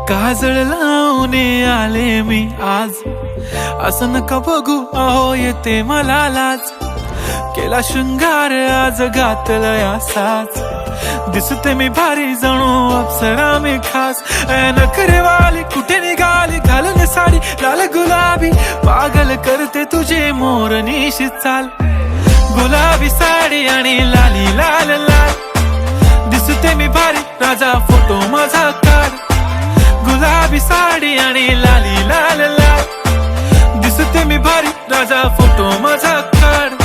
काजळ लावून आले मी आज, असं नका बघू अहो येते मला लाज. केला शृंगार आज घातलं असाच, दिसते मी भारी जणू अप्सरा मी खास. नखरेवाली कुठे निघाली घालून साडी लाल गुलाबी, पागल करते तुझे मोरनीशी चाल. गुलाबी साडी आणि लाली लाल लाल, दिसते मी भारी राजा फोटो माझा काढ. गुलाबी साडी आणि लाली लाल लाल, दिसते मी भारी राजा फोटो माझा काढ.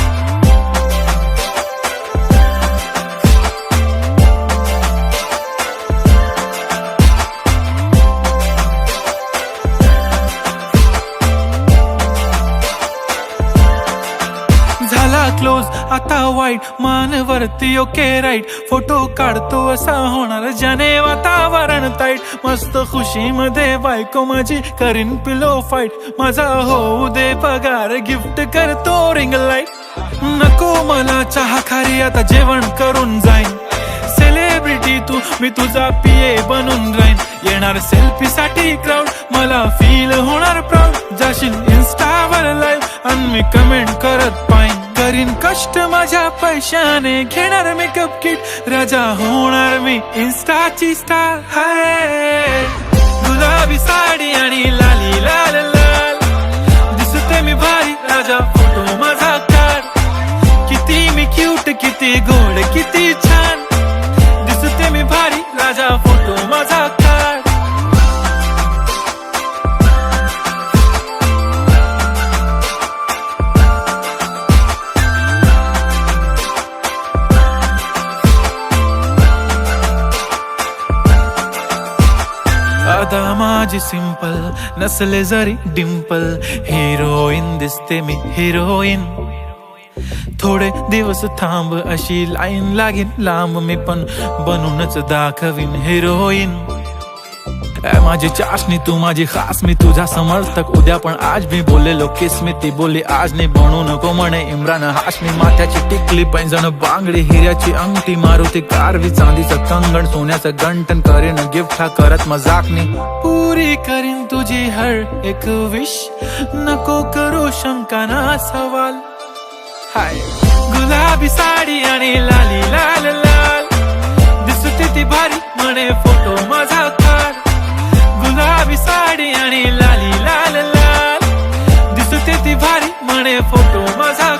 झाला क्लोज आता वाईट, मान वरती ओके राईट. फोटो काढतो असा होणार ज्याने वातावरण ताईट. मस्त खुशी मध्ये बायको माझी करीन पिलो फाईट. माझा होऊ दे पगार गिफ्ट करतो रिंग लाईट. नको मला चहा खारी आता जेवण करून जाईन. सेलिब्रिटी तू मी तुझा पिये बनून राहीन. येणार सेल्फी साठी क्राऊड मला फील होणार प्राऊड. जाशील इन्स्टावर लाईव्ह आणि मी कमेंट करत पाईन. करीन कष्ट माझ्या पैशाने घेणार मेकअप किट. राजा होणार मी इन्स्टाची स्टार. हाय गुलाबी साडी आणि लाली लाल लाल, दिसते मी भारी राजा फोटो माझा काढ. किती मी क्यूट किती गोड किती छान, दिसते मी भारी राजा फोटो माझा काढ. अदा माझी सिंपल नसले जरी डिंपल, हिरोईन दिसते मी हिरोईन. थोडे दिवस थांब अशी लाईन लागेल लांब, मी पण बनूनच दाखवीन हिरोईन. माझी चाशनी तू माझी खास, मी तुझा समर्थक उद्या पण आज मी बोलेलो किस मी. ती बोली आज नाही बनू नको म्हणे इम्रान हाशमी. माथ्याची टिकली पैंजण बांगडी हिऱ्याची अंगठी, मारुती कारवी चांदीचं कंगण सोन्याचं गंटन. करीन गिफ्ट हा करत मजाकनी, पुरी करीन तुझी हर एक विश. नको करू शंका ना सवाल. हाय गुलाबी साडी आणि लाली लाल लाल, दिसते ती भारी म्हणे फोटो माझा काढ. गुलाबी साडी आणि लाली लाल लाल, दिसते ती भारी म्हणे फोटो माझा